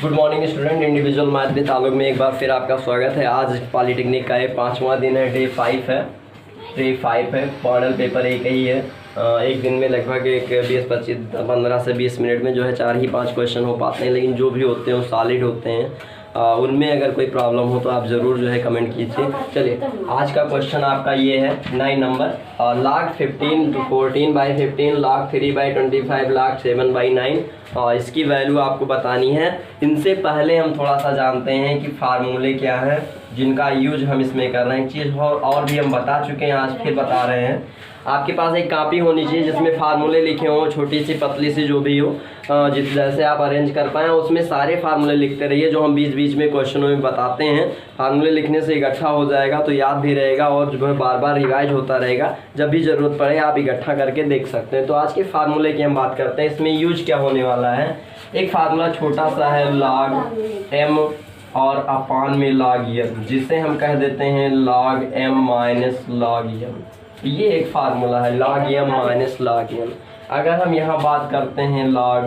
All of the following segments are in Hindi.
Good morning student. Individual math with Alok में एक बार फिर आपका स्वागत है। आज पॉलिटेक्निक का ये 5वां दिन है, डे 5 है। मॉडल पेपर एक ही है। एक दिन में लगभग एक 15 से 20 मिनट में जो है 4 ही 5 क्वेश्चन हो पाते हैं, लेकिन जो भी होते हैं वो सॉलिड होते हैं। उनमें अगर कोई प्रॉब्लम हो तो आप ज़रूर जो है कमेंट कीजिए। चलिए, आज का क्वेश्चन आपका ये है 9 number. log 15 to 14/15, log 3/25, log 7/9। इसकी वैल्यू आपको बतानी है। इनसे पहले हम थोड़ा सा जानते हैं कि फार्मूले क्या हैं जिनका यूज हम इसमें कर रहे हैं। एक चीज़ और भी हम बता चुके हैं, आज फिर बता रहे हैं। आपके पास एक कॉपी होनी चाहिए जिसमें फार्मूले लिखे हों, छोटी सी पतली सी जो भी हो, जिस जैसे आप अरेंज कर पाएँ उसमें सारे फार्मूले लिखते रहिए जो हम बीच बीच में क्वेश्चनों में बताते हैं। फार्मूले लिखने से इकट्ठा हो जाएगा तो याद भी रहेगा और जो है बार बार रिवाइज होता रहेगा। जब भी ज़रूरत पड़े आप इकट्ठा करके देख सकते हैं। तो आज के फार्मूले की हम बात करते हैं। इसमें यूज क्या होने वाला है। एक फार्मूला छोटा सा है log m और अपान में log m, जिसे हम कह देते हैं log m minus log m। ये एक फार्मूला है log m minus log m। अगर हम यहाँ बात करते हैं log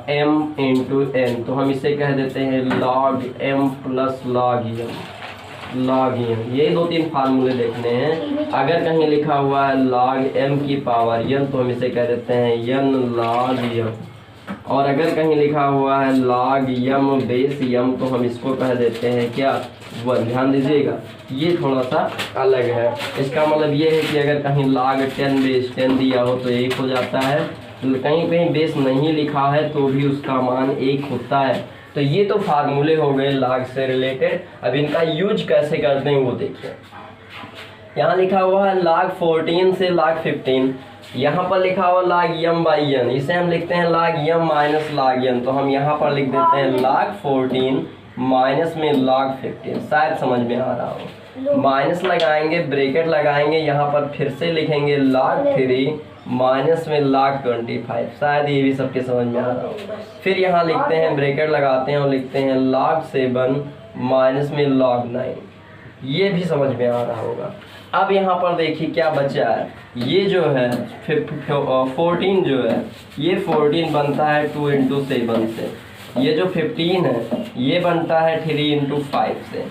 m इंटू n, तो हम इसे कह देते हैं log m plus log m। ये 2-3 फार्मूले देखने हैं। अगर कहीं लिखा हुआ है log m की पावर n, तो हम इसे कह देते हैं n log m। और अगर कहीं लिखा हुआ है log m बेस m, तो हम इसको कह देते हैं क्या, 1। ध्यान दीजिएगा, ये थोड़ा सा अलग है। इसका मतलब ये है कि अगर कहीं log 10 बेस 10 दिया हो तो 1 हो जाता है। कहीं कहीं बेस नहीं लिखा है तो भी उसका मान 1 होता है। तो ये तो फार्मूले हो गए log से रिलेटेड। अब इनका यूज कैसे करते हैं वो देखिए। यहाँ लिखा हुआ है log 14 से log 15। यहाँ पर लिखा हुआ log m/n, इसे हम लिखते हैं log m minus log n। तो हम यहाँ पर लिख देते हैं log 14 माइनस में log 15। शायद समझ में आ रहा हो। माइनस लगाएंगे, ब्रैकेट लगाएंगे, यहाँ पर फिर से लिखेंगे log 3 माइनस में log 25। शायद ये भी सबके समझ में आ रहा हो। फिर यहाँ लिखते हैं, ब्रैकेट लगाते हैं और लिखते हैं log 7 माइनस में log 9। ये भी समझ में आ रहा होगा। अब यहाँ पर देखिए क्या बचा है। ये जो है 14 जो है, ये 14 बनता है 2 इंटू 7 से। ये जो 15 है ये बनता है 3 इंटू 5 से।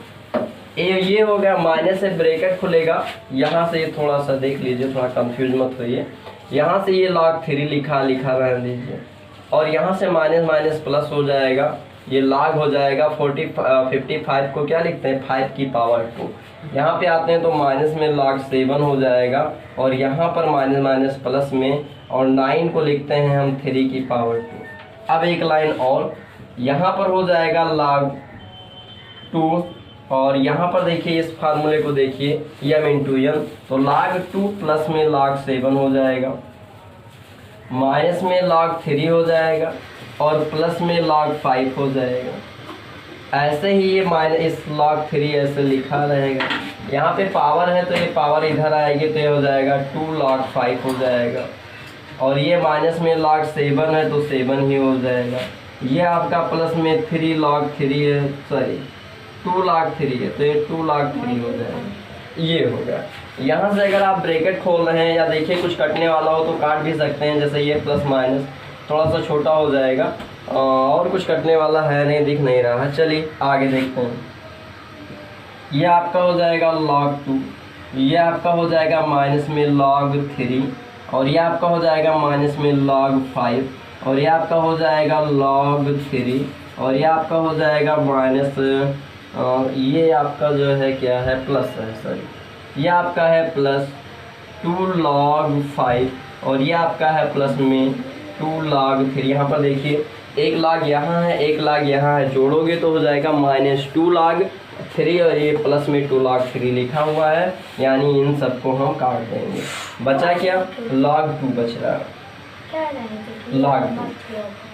ये हो गया। माइनस से ब्रैकेट खुलेगा, यहाँ से ये थोड़ा सा देख लीजिए, थोड़ा कंफ्यूज मत होइए। यहाँ से ये log 3 लिखा रहने दीजिए और यहाँ से माइनस माइनस प्लस हो जाएगा, ये log हो जाएगा। 55 को क्या लिखते हैं, 5 की पावर 2। यहाँ पे आते हैं तो माइनस में log 7 हो जाएगा और यहाँ पर माइनस माइनस प्लस में, और 9 को लिखते हैं हम 3 की पावर 2। अब एक लाइन और, यहाँ पर हो जाएगा log 2 और यहाँ पर देखिए इस फार्मूले को देखिए m इंटू n, तो log 2 प्लस में log 7 हो जाएगा, माइनस में log 3 हो जाएगा और प्लस में log 5 हो जाएगा। ऐसे ही ये माइनस इस log 3 ऐसे लिखा रहेगा। यहाँ पे पावर है तो ये पावर इधर आएगी तो ये हो जाएगा 2 log 5 हो जाएगा। और ये माइनस में log 7 है तो 7 ही हो जाएगा। ये आपका प्लस में 3 log 3 है, सॉरी 2 log 3 है तो ये 2 log 3 हो जाएगा। ये हो गया। यहाँ से अगर आप ब्रैकेट खोल रहे हैं या देखिए कुछ कटने वाला हो तो काट भी सकते हैं। जैसे ये प्लस माइनस थोड़ा सा छोटा हो जाएगा और कुछ कटने वाला है नहीं, दिख नहीं रहा है। चलिए आगे देखते हैं। ये आपका हो जाएगा log 2, ये आपका हो जाएगा माइनस में log 3 और ये आपका हो जाएगा माइनस में log 5 और ये आपका हो जाएगा log 3 और ये आपका हो जाएगा माइनस, ये आपका जो है क्या है, प्लस है, सॉरी ये आपका है प्लस 2 log 5 और ये आपका है प्लस में 2 log 3। यहाँ पर देखिए एक log यहाँ है, एक log यहाँ है, जोड़ोगे तो हो जाएगा माइनस 2 log 3 और ये प्लस में 2 log 3 लिखा हुआ है, यानी इन सबको हम काट देंगे। बचा क्या, log 2 बच रहा है। log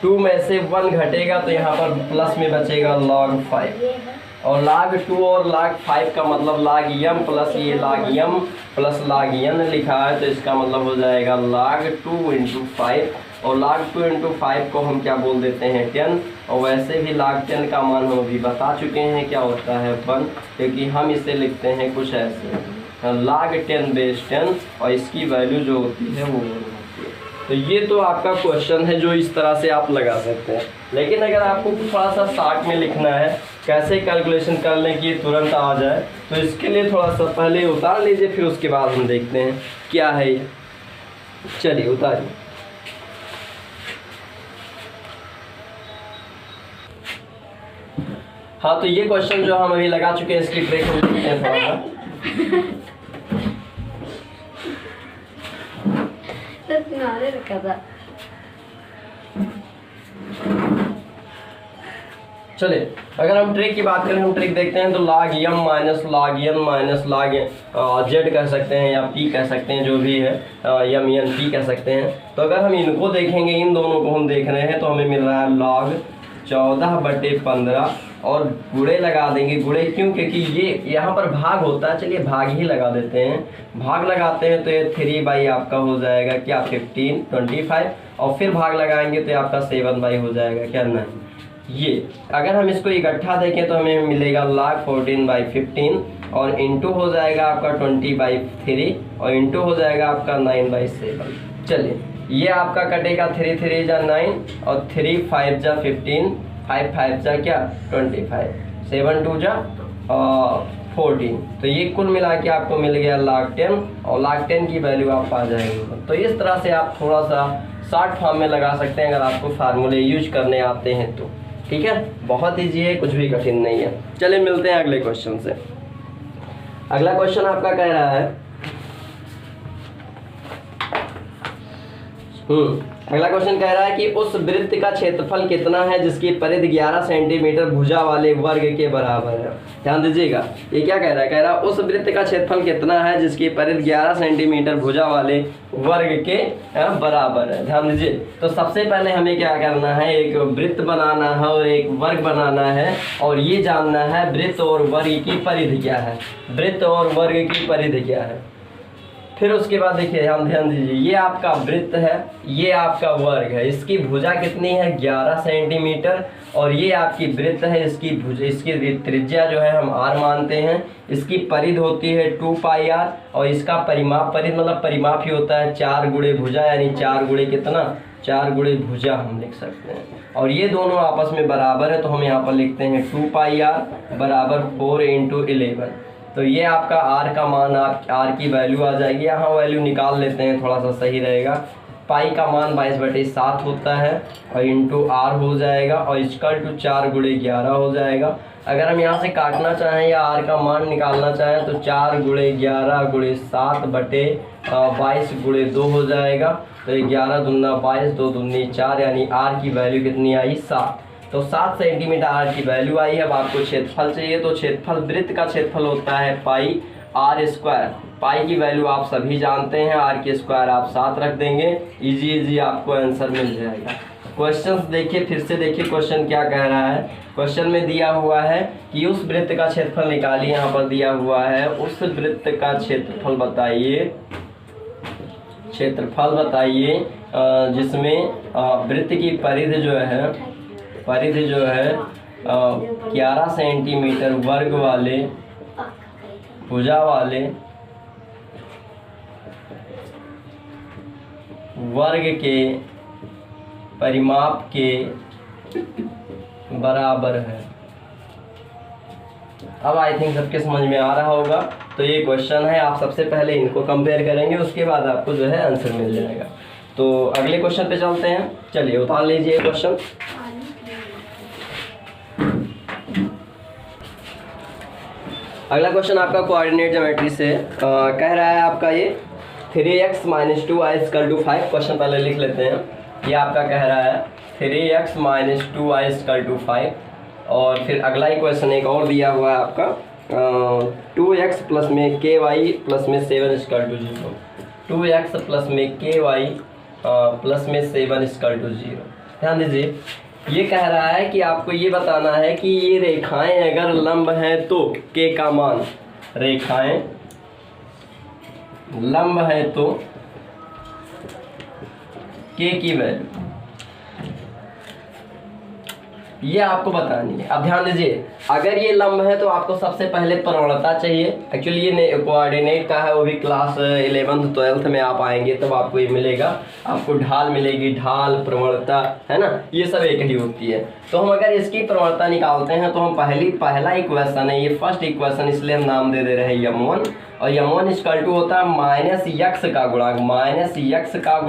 2 में से 1 घटेगा तो यहाँ पर प्लस में बचेगा log 5 और log 2 और log 5 का मतलब log m प्लस ये log m plus log n लिखा है, तो इसका मतलब हो जाएगा log 2 इंटू 5 और log 2 इंटू 5 को हम क्या बोल देते हैं, 10। और वैसे भी log 10 का मान हम अभी बता चुके हैं क्या होता है, 1, क्योंकि हम इसे लिखते हैं कुछ ऐसे log 10 बेस 10 और इसकी वैल्यू जो होती है वो होती है। तो ये तो आपका क्वेश्चन है जो इस तरह से आप लगा सकते हैं। लेकिन अगर आपको थोड़ा सा शॉर्ट में लिखना है, कैसे कैलकुलेशन कर लें कि तुरंत आ जाए, तो इसके लिए थोड़ा सा पहले उतार लीजिए, फिर उसके बाद हम देखते हैं क्या है ये। चलिए उतारिए। हाँ, तो ये क्वेश्चन जो हम अभी लगा चुके हैं, इसकी ट्रिक हम देखते हैं थोड़ा सा। रखा था। चलिए, अगर हम ट्रिक की बात करें, हम ट्रिक देखते हैं, तो log m minus log n minus log z कह सकते हैं या p कह सकते हैं, जो भी है m n p कह सकते हैं। तो अगर हम इनको देखेंगे, इन दोनों को हम देख रहे हैं, तो हमें मिल रहा है log 14/15 और गुणे लगा देंगे। गुणे क्यों? क्योंकि ये यहाँ पर भाग होता है, चलिए भाग ही लगा देते हैं। भाग लगाते हैं तो ये 3 आपका हो जाएगा क्या 15 25, और फिर भाग लगाएंगे तो आपका 7 हो जाएगा क्या 9। ये अगर हम इसको इकट्ठा देखें तो हमें मिलेगा log 14/15 और इंटू हो जाएगा आपका 20/3 और इंटू हो जाएगा आपका 9/7। चलिए, ये आपका कटेगा 3 3 जा 9 और 3 5 जा 15, 5 5 जा क्या 25, 7 2 जा 14। तो ये कुल मिला के आपको मिल गया log 10 और log 10 की वैल्यू आप पा जाएंगे। तो इस तरह से आप थोड़ा सा शॉर्ट फॉर्म में लगा सकते हैं अगर आपको फार्मूले यूज करने आते हैं तो। ठीक है, बहुत ईजी है, कुछ भी कठिन नहीं है। चलिए मिलते हैं अगले क्वेश्चन से। अगला क्वेश्चन आपका कह रहा है अगला क्वेश्चन कह रहा है कि उस वृत्त का क्षेत्रफल कितना है जिसकी परिधि 11 सेंटीमीटर भुजा वाले वर्ग के बराबर है। ध्यान दीजिएगा, ये क्या कह रहा है? कह रहा है उस वृत्त का क्षेत्रफल कितना है जिसकी परिधि 11 सेंटीमीटर भुजा वाले वर्ग के बराबर है। ध्यान दीजिए, तो सबसे पहले हमें क्या करना है, एक वृत्त बनाना है और एक वर्ग बनाना है, और ये जानना है वृत्त और वर्ग की परिधि क्या है। वृत्त और वर्ग की परिधि क्या है। फिर उसके बाद देखिए, ध्यान दीजिए, ये आपका वृत्त है, ये आपका वर्ग है, इसकी भुजा कितनी है 11 सेंटीमीटर, और ये आपकी वृत्त है, इसकी भुजा, इसकी त्रिज्या जो है हम r मानते हैं, इसकी परिधि होती है 2πr, और इसका परिमाप, परिधि मतलब परिमाप ही होता है 4 गुणे भुजा, यानी 4 गुणे कितना 4 गुणे भुजा हम लिख सकते हैं। और ये दोनों आपस में बराबर है, तो हम यहाँ पर लिखते हैं 2πr बराबर 4 × 11। तो ये आपका r का मान, आप r की वैल्यू आ जाएगी। यहाँ वैल्यू निकाल लेते हैं, थोड़ा सा सही रहेगा। पाई का मान 22/7 होता है और इंटू r हो जाएगा, और इसका टू 4 × 11 हो जाएगा। अगर हम यहाँ से काटना चाहें या r का मान निकालना चाहें तो 4 × 11 × 7/22 × 2 हो जाएगा। तो 11 दूना 22, 2 दूनी 4, यानी r की वैल्यू कितनी आई 7। तो 7 सेंटीमीटर r की वैल्यू आई। अब आपको क्षेत्रफल चाहिए, तो क्षेत्रफल, वृत्त का क्षेत्रफल होता है πr²। पाई की वैल्यू आप सभी जानते हैं, r के स्क्वायर आप 7 रख देंगे, इजी आपको आंसर मिल जाएगा। क्वेश्चन देखिए, फिर से देखिए क्वेश्चन क्या कह रहा है। क्वेश्चन में दिया हुआ है कि उस वृत्त का क्षेत्रफल निकालिए। यहाँ पर दिया हुआ है उस वृत्त का क्षेत्रफल बताइए, क्षेत्रफल बताइए जिसमें वृत्त की परिधि जो है 11 सेंटीमीटर वर्ग वाले भुजा वाले वर्ग के परिमाप के बराबर है। अब आई थिंक सबके समझ में आ रहा होगा। तो ये क्वेश्चन है, आप सबसे पहले इनको कंपेयर करेंगे, उसके बाद आपको जो है आंसर मिल जाएगा। तो अगले क्वेश्चन पे चलते हैं। चलिए उतार लीजिए क्वेश्चन। अगला क्वेश्चन आपका कोऑर्डिनेट ज्योमेट्री से कह रहा है आपका ये 3x - 2y = 5। क्वेश्चन पहले लिख लेते हैं। ये आपका कह रहा है 3x - 2y = 5, और फिर अगला ही क्वेश्चन एक और दिया हुआ है आपका 2x प्लस में ky प्लस में 7 = 0। 2x प्लस में ky प्लस में 7 = 0। ध्यान दीजिए, ये कह रहा है कि आपको ये बताना है कि ये रेखाएं अगर लंब हैं तो k का मान, रेखाएं लंब है तो k की वैल्यू, ये आपको बतानी है। अब ध्यान दीजिए, अगर ये लंब है तो आपको सबसे पहले प्रवणता चाहिए। एक्चुअली ये कोऑर्डिनेट का है, वो भी क्लास 11th 12th में आप आएंगे तब आपको ये मिलेगा। आपको ढाल मिलेगी, ढाल प्रवणता, है ना, ये सब एक ही होती है। तो हम अगर इसकी प्रवणता निकालते हैं तो हम पहला इक्वेशन है, ये फर्स्ट इक्वेशन, इसलिए हम नाम दे रहे हैं m1। और m1 इक्वल टू होता है माइनस यक्स का गुणांक, माइनस यक्स का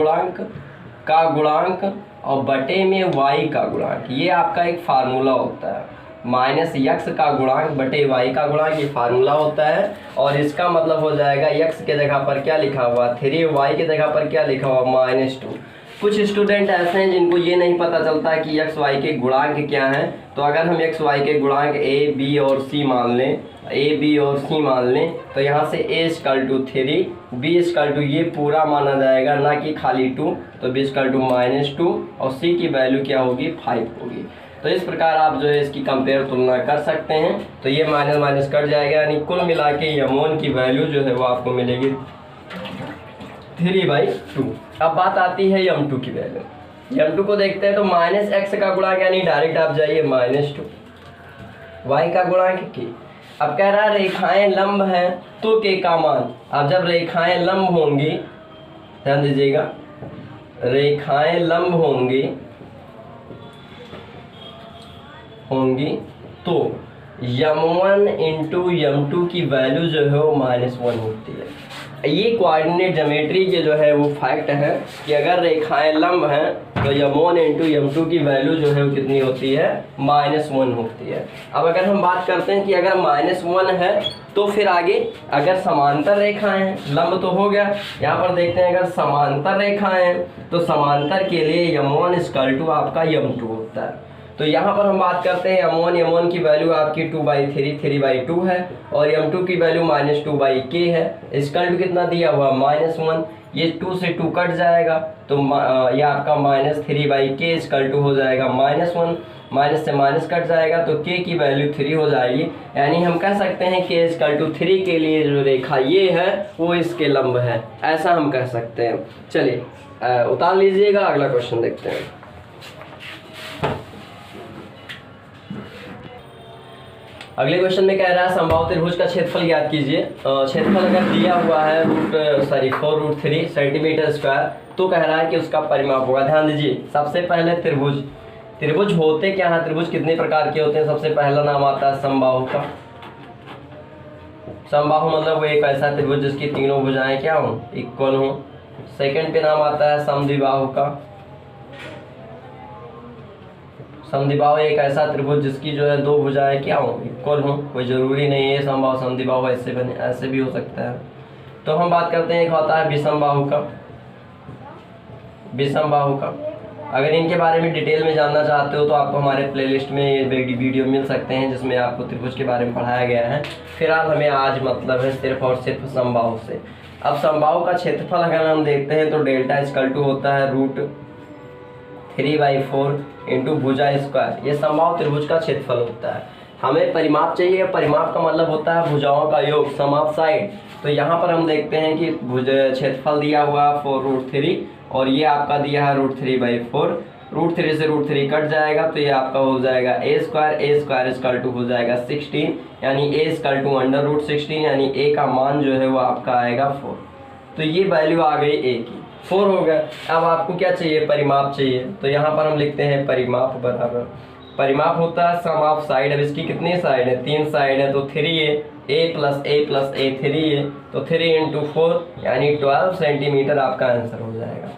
गुणांक और बटे में y का गुणांक। ये आपका एक फार्मूला होता है, माइनस यक्स का गुणांक बटे y का गुणांक, ये फार्मूला होता है। और इसका मतलब हो जाएगा यक्स के जगह पर क्या लिखा हुआ 3, y के जगह पर क्या लिखा हुआ -2। कुछ स्टूडेंट ऐसे हैं जिनको ये नहीं पता चलता कि एक्स वाई के गुणांक क्या हैं। तो अगर हम एक्स वाई के गुणांक a b और c मान लें, a b और c मान लें, तो यहाँ से a equal to 3, b equal to ये पूरा माना जाएगा, ना कि खाली 2। तो b इक्वल टू -2 और c की वैल्यू क्या होगी 5 होगी। तो इस प्रकार आप जो है इसकी कंपेयर तुलना कर सकते हैं। तो ये माइनस माइनस कट जाएगा, यानी कुल मिला के m1 की वैल्यू जो है वो आपको मिलेगी 3/2। अब बात आती है m2 की वैल्यू। m2 को देखते हैं तो माइनस एक्स का गुणांक, यानी डायरेक्ट आप जाइए -2, y का गुणांक k। अब कह रहा है रेखाएं लंब हैं तो k का मान। अब जब रेखाएं लंब होंगी, ध्यान दीजिएगा, रेखाएं लंब होंगी तो m1 इंटू m2 की वैल्यू जो है वो -1 होती है। ये कोऑर्डिनेट ज्योमेट्री के जो है वो फैक्ट है कि अगर रेखाएं लंब हैं तो m1 इंटू m2 की वैल्यू जो है वो कितनी होती है -1 होती है। अब अगर हम बात करते हैं कि अगर -1 है तो फिर आगे अगर समांतर रेखाएं हैं, लंब तो हो गया, यहाँ पर देखते हैं अगर समांतर रेखाएं हैं तो समांतर के लिए m1 इक्वल टू आपका m2 होता है। तो यहाँ पर हम बात करते हैं m1 की वैल्यू आपकी 2/3 3/2 है और m2 की वैल्यू -2/k है। इक्वल टू कितना दिया हुआ -1, ये 2 से 2 कट जाएगा तो ये आपका -3/k इक्वल टू हो जाएगा -1, माइनस से माइनस कट जाएगा तो k की वैल्यू 3 हो जाएगी। यानी हम कह सकते हैं k इक्वल टू 3 के लिए जो रेखा ये है वो इसके लंब है, ऐसा हम कह सकते हैं। चलिए उतार लीजिएगा, अगला क्वेश्चन देखते हैं। अगले क्वेश्चन में कह रहा है समबाहु त्रिभुज का क्षेत्रफल ज्ञात कीजिए। क्षेत्रफल अगर दिया हुआ है 4√3 सेंटीमीटर स्क्वायर, तो कह रहा है कि उसका परिमाप होगा। ध्यान दीजिए, सबसे पहले त्रिभुज होते क्या है, त्रिभुज कितने प्रकार के होते हैं। सबसे पहला नाम आता है समबाहु का। समबाहु मतलब वो एक ऐसा त्रिभुज जिसकी तीनों भुजाएं क्या हो, इक्वल हो। सेकंड पे नाम आता है समद्विबाहु का। समद्विबाहु एक ऐसा त्रिभुज जिसकी जो है दो भुजाएं क्या हो, इक्वल हो। कोई जरूरी नहीं है समबाहु समद्विबाहु ऐसे भी हो सकता है। तो हम बात करते हैं, एक होता है विषमबाहु का। अगर इनके बारे में डिटेल में जानना चाहते हो तो आपको हमारे प्लेलिस्ट में वीडियो मिल सकते हैं जिसमें आपको त्रिभुज के बारे में पढ़ाया गया है। फिलहाल हमें आज मतलब है सिर्फ और सिर्फ समबाहु से। अब समबाहु का क्षेत्रफल अगर हम देखते हैं तो डेल्टा इक्वल टू होता है √3/4 इंटू भुजा स्क्वायर। ये समबाहु त्रिभुज का क्षेत्रफल होता है। हमें परिमाप चाहिए, परिमाप का मतलब होता है भुजाओं का योग, सम ऑफ साइड। तो यहाँ पर हम देखते हैं कि भुज क्षेत्रफल दिया हुआ 4√3 और ये आपका दिया है √3/4। √3 से √3 कट जाएगा तो ये आपका हो जाएगा a स्क्वायर इक्वल टू हो जाएगा 16, यानी a इक्वल टू √16, यानी a का मान जो है वो आपका आएगा 4। तो ये वैल्यू आ गई a की, 4 हो गया। अब आपको क्या चाहिए, परिमाप चाहिए। तो यहाँ पर हम लिखते हैं परिमाप बराबर, परिमाप होता है सम ऑफ साइड। अब इसकी कितनी साइड है, 3 साइड है, तो 3 है, a + a 3 है, तो 3 × 4 यानी 12 सेंटीमीटर आपका आंसर हो जाएगा।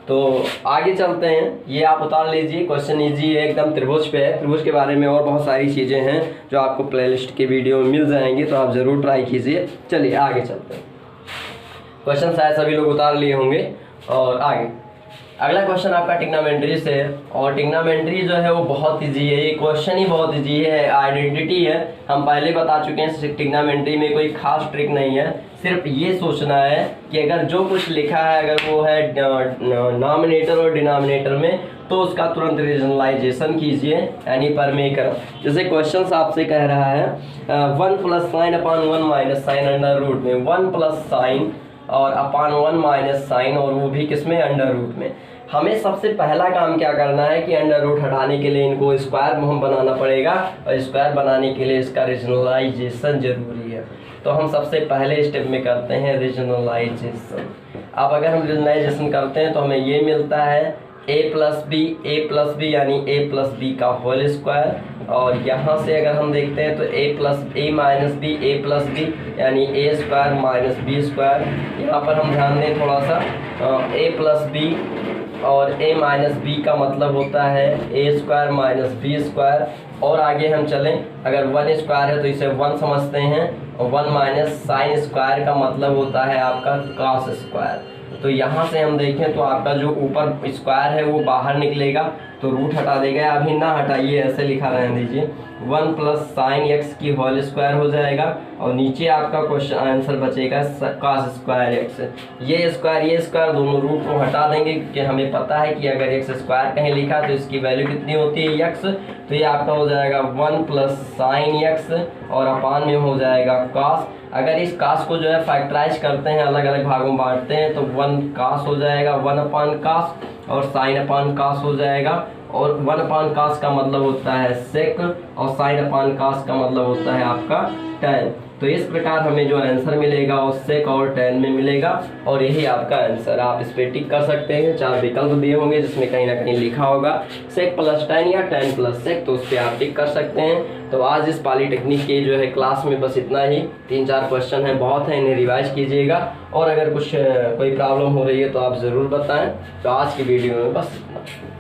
तो आगे चलते हैं, ये आप उतार लीजिए, क्वेश्चन इजी है एकदम, त्रिभुज पे है। त्रिभुज के बारे में और बहुत सारी चीज़ें हैं जो आपको प्लेलिस्ट के वीडियो में मिल जाएंगी, तो आप ज़रूर ट्राई कीजिए। चलिए आगे चलते हैं, क्वेश्चन शायद सभी लोग उतार लिए होंगे। और आगे अगला क्वेश्चन आपका ट्रिग्नोमेट्री से है, और ट्रिग्नोमेट्री जो है वो बहुत इजी है, ये क्वेश्चन ही बहुत इजी है, आइडेंटिटी है। हम पहले बता चुके हैं ट्रिग्नोमेट्री में कोई खास ट्रिक नहीं है, सिर्फ ये सोचना है कि अगर जो कुछ लिखा है अगर वो है नॉमिनेटर और डिनोमिनेटर में तो उसका तुरंत रीजनलाइजेशन कीजिए, यानी परमेकरण। जैसे क्वेश्चन आपसे कह रहा है 1 + sin/1 - sin अंडर रूट में, 1 + sin और अपान 1 - साइन, और वो भी किसमें, अंडर रूट में। हमें सबसे पहला काम क्या करना है कि अंडर रूट हटाने के लिए इनको स्क्वायर में हम बनाना पड़ेगा, और स्क्वायर बनाने के लिए इसका रीजनलाइजेशन जरूरी है। तो हम सबसे पहले स्टेप में करते हैं रीजनलाइजेशन। अब अगर हम रीजनलाइजेशन करते हैं तो हमें ये मिलता है a प्लस बी यानी a प्लस बी का होल स्क्वायर, और यहाँ से अगर हम देखते हैं तो a माइनस बी यानी a square minus B square. यहाँ पर हम ध्यान दें थोड़ा सा, a प्लस बी और a माइनस बी का मतलब होता है a square minus B square. और आगे हम चलें, अगर 1 स्क्वायर है तो इसे 1 समझते हैं, और 1 माइनस साइन स्क्वायर का मतलब होता है आपका कॉस स्क्वायर। तो यहाँ से हम देखें तो आपका जो ऊपर स्क्वायर है वो बाहर निकलेगा, तो रूट हटा देगा, अभी ना हटाइए, ऐसे लिखा रहने दीजिए। 1 प्लस साइन एक्स की होल स्क्वायर हो जाएगा, और नीचे आपका क्वेश्चन आंसर बचेगा कॉस स्क्वायर एक्स। ये स्क्वायर दोनों रूट को हटा देंगे, क्योंकि हमें पता है कि अगर एक्स स्क्वायर कहीं लिखा तो इसकी वैल्यू कितनी होती है एक्स। तो ये आपका हो जाएगा 1 प्लस साइन एक्स, और अपान में हो जाएगा कॉस। अगर इस कास को जो है फैक्टराइज करते हैं, अलग अलग भागों में बांटते हैं, तो 1 कास हो जाएगा 1 अपान कास, और साइन अपान कास हो जाएगा। और 1 अपान कास का मतलब होता है सेक, और साइन अपान कास का मतलब होता है आपका tan। तो इस प्रकार हमें जो आंसर मिलेगा वो सेक और tan में मिलेगा, और यही आपका आंसर। आप इस पर टिक कर सकते हैं, 4 विकल्प दिए होंगे जिसमें कहीं ना कहीं लिखा होगा सेक प्लस tan या tan प्लस सेक, तो उस पर आप टिक कर सकते हैं। तो आज इस पॉलीटेक्निक के जो है क्लास में बस इतना ही, 3-4 क्वेश्चन हैं, बहुत हैं, इन्हें रिवाइज कीजिएगा, और अगर कुछ कोई प्रॉब्लम हो रही है तो आप ज़रूर बताएं। तो आज की वीडियो में बस इतना।